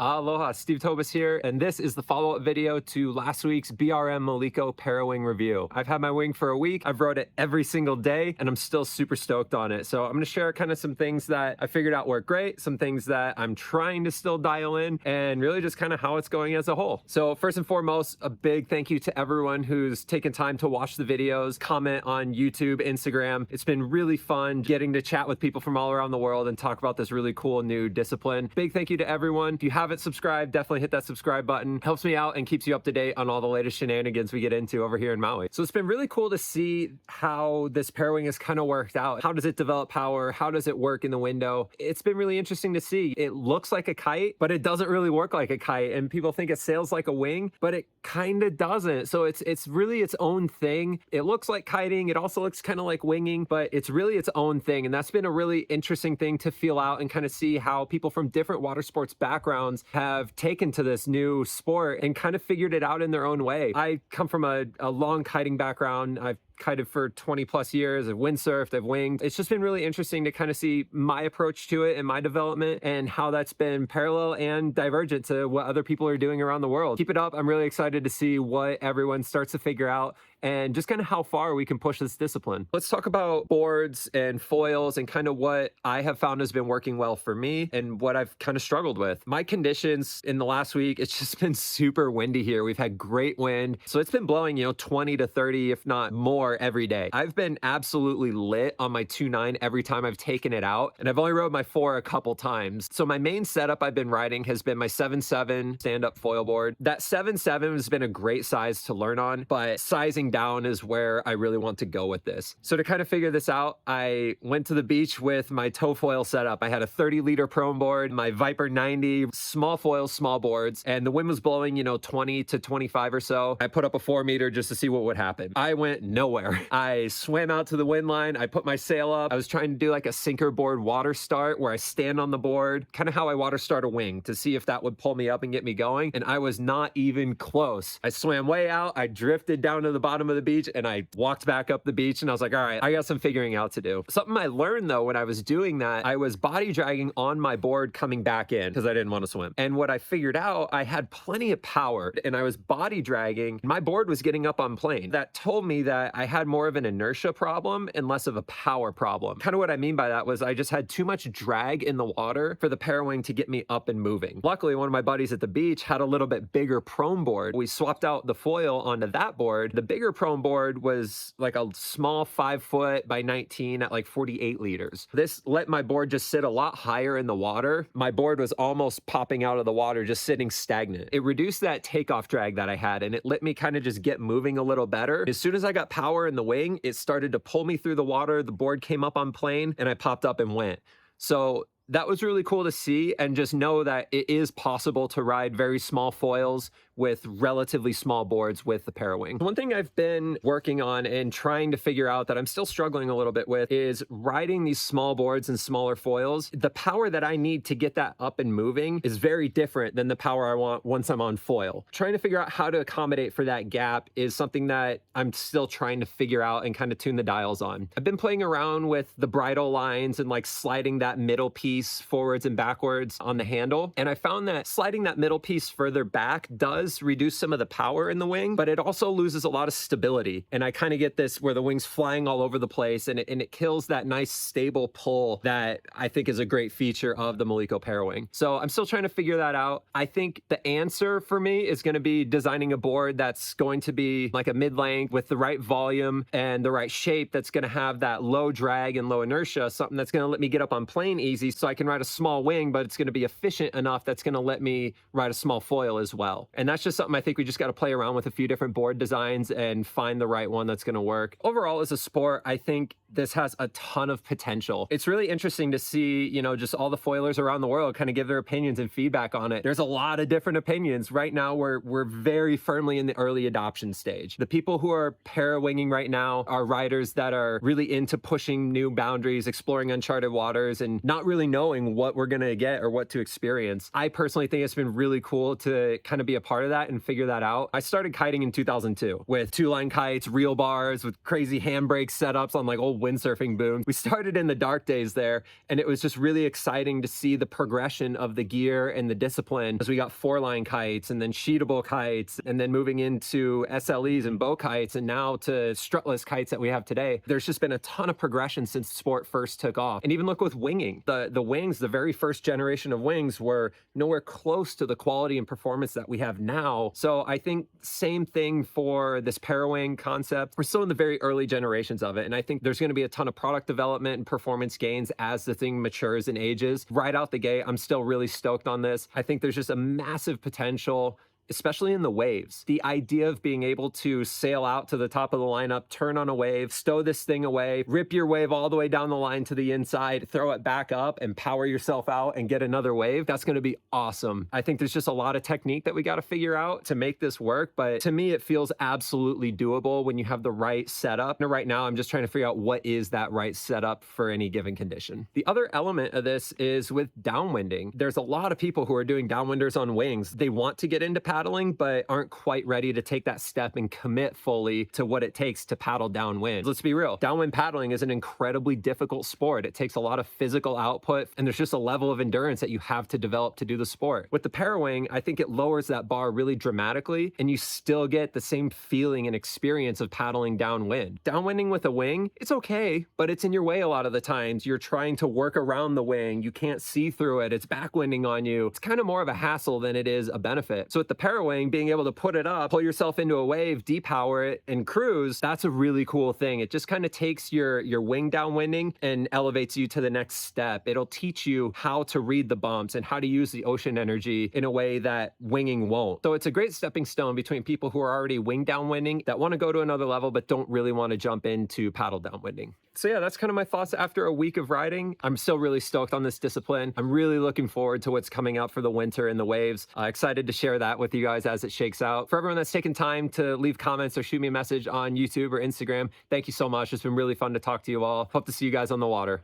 Aloha, Steve Tobis here, and this is the follow-up video to last week's BRM Maliko Parawing review. I've had my wing for a week, I've rode it every single day, and I'm still super stoked on it. So I'm gonna share kind of some things that I figured out work great, some things that I'm trying to still dial in, and really just kind of how it's going as a whole. So first and foremost, a big thank you to everyone who's taken time to watch the videos, comment on YouTube, Instagram. It's been really fun getting to chat with people from all around the world and talk about this really cool new discipline. Big thank you to everyone. If you haven't subscribed, definitely hit that subscribe button. Helps me out and keeps you up to date on all the latest shenanigans we get into over here in Maui. So it's been really cool to see how this Parawing has kind of worked out. How does it develop power? How does it work in the window? It's been really interesting to see. It looks like a kite, but it doesn't really work like a kite. And people think it sails like a wing, but it kind of doesn't. So it's really its own thing. It looks like kiting. It also looks kind of like winging, but it's really its own thing. And that's been a really interesting thing to feel out and kind of see how people from different water sports backgrounds have taken to this new sport and kind of figured it out in their own way. I come from a long kiting background. I've kited for 20 plus years. I've windsurfed, I've winged. It's just been really interesting to kind of see my approach to it and my development and how that's been parallel and divergent to what other people are doing around the world. Keep it up. I'm really excited to see what everyone starts to figure out and just kind of how far we can push this discipline. Let's talk about boards and foils and kind of what I have found has been working well for me and what I've kind of struggled with. My conditions in the last week, it's just been super windy here. We've had great wind. So it's been blowing, 20 to 30, if not more every day. I've been absolutely lit on my 2.9 every time I've taken it out. And I've only rode my 4 a couple times. So my main setup I've been riding has been my 7.7 stand-up foil board. That 7.7 has been a great size to learn on, but sizing down is where I really want to go with this. So to kind of figure this out, I went to the beach with my tow foil setup. I had a 30-liter prone board, my Viper 90, small foils, small boards, and the wind was blowing, 20 to 25 or so. I put up a 4-meter just to see what would happen. I went nowhere. I swam out to the wind line. I put my sail up. I was trying to do like a sinker board water start where I stand on the board, kind of how I water start a wing to see if that would pull me up and get me going. And I was not even close. I swam way out. I drifted down to the bottom of the beach and I walked back up the beach and I was like, all right, I got some figuring out to do. Something I learned though when I was doing that, I was body dragging on my board coming back in because I didn't want to swim. And what I figured out, I had plenty of power and I was body dragging. My board was getting up on plane. That told me that I had more of an inertia problem and less of a power problem. Kind of what I mean by that was I just had too much drag in the water for the Parawing to get me up and moving. Luckily, one of my buddies at the beach had a little bit bigger prone board. We swapped out the foil onto that board. The bigger prone board was like a small 5 foot by 19 at like 48 liters. This let my board just sit a lot higher in the water. My board was almost popping out of the water, just sitting stagnant. It reduced that takeoff drag that I had and it let me kind of just get moving a little better. As soon as I got power in the wing, it started to pull me through the water. The board came up on plane and I popped up and went. So that was really cool to see and just know that it is possible to ride very small foils with relatively small boards with the Parawing. One thing I've been working on and trying to figure out that I'm still struggling a little bit with is riding these small boards and smaller foils. The power that I need to get that up and moving is very different than the power I want once I'm on foil. Trying to figure out how to accommodate for that gap is something that I'm still trying to figure out and kind of tune the dials on. I've been playing around with the bridle lines and like sliding that middle piece forwards and backwards on the handle. And I found that sliding that middle piece further back does reduce some of the power in the wing, but it also loses a lot of stability. And I kind of get this where the wing's flying all over the place and it kills that nice stable pull that I think is a great feature of the Maliko Parawing. So I'm still trying to figure that out. I think the answer for me is going to be designing a board that's going to be like a mid-length with the right volume and the right shape that's going to have that low drag and low inertia, something that's going to let me get up on plane easy so I can ride a small wing, but it's going to be efficient enough that's going to let me ride a small foil as well. And that's just something I think we just got to play around with a few different board designs and find the right one that's going to work. Overall, as a sport, I think this has a ton of potential. It's really interesting to see, just all the foilers around the world kind of give their opinions and feedback on it. There's a lot of different opinions. Right now, we're very firmly in the early adoption stage. The people who are Parawinging right now are riders that are really into pushing new boundaries, exploring uncharted waters, and not really knowing what we're going to get or what to experience. I personally think it's been really cool to kind of be a part of that and figure that out. I started kiting in 2002 with 2-line kites, reel bars, with crazy handbrake setups on like old windsurfing booms. We started in the dark days there, and it was just really exciting to see the progression of the gear and the discipline as we got 4-line kites and then sheetable kites, and then moving into SLEs and bow kites, and now to strutless kites that we have today. There's just been a ton of progression since sport first took off. And even look with winging. The wings, the very first generation of wings were nowhere close to the quality and performance that we have now. So I think same thing for this Parawing concept. We're still in the very early generations of it, and I think there's going to be a ton of product development and performance gains as the thing matures and ages. Right out the gate, I'm still really stoked on this. I think there's just a massive potential, especially in the waves. The idea of being able to sail out to the top of the lineup, turn on a wave, stow this thing away, rip your wave all the way down the line to the inside, throw it back up and power yourself out and get another wave, that's gonna be awesome. I think there's just a lot of technique that we gotta figure out to make this work, but to me, it feels absolutely doable when you have the right setup. And right now, I'm just trying to figure out what is that right setup for any given condition. The other element of this is with downwinding. There's a lot of people who are doing downwinders on wings. They want to get into paddling, but aren't quite ready to take that step and commit fully to what it takes to paddle downwind. Let's be real. Downwind paddling is an incredibly difficult sport. It takes a lot of physical output, and there's just a level of endurance that you have to develop to do the sport. With the Parawing, I think it lowers that bar really dramatically, and you still get the same feeling and experience of paddling downwind. Downwinding with a wing, it's okay, but it's in your way a lot of the times. You're trying to work around the wing. You can't see through it. It's backwinding on you. It's kind of more of a hassle than it is a benefit. So with the Parawing, being able to put it up, pull yourself into a wave, depower it, and cruise, that's a really cool thing. It just kind of takes your wing downwinding and elevates you to the next step. It'll teach you how to read the bumps and how to use the ocean energy in a way that winging won't. So it's a great stepping stone between people who are already wing downwinding that want to go to another level but don't really want to jump into paddle downwinding. So yeah, that's kind of my thoughts after a week of riding. I'm still really stoked on this discipline. I'm really looking forward to what's coming out for the winter and the waves. Excited to share that with you guys as it shakes out. For everyone that's taken time to leave comments or shoot me a message on YouTube or Instagram, thank you so much. It's been really fun to talk to you all. Hope to see you guys on the water.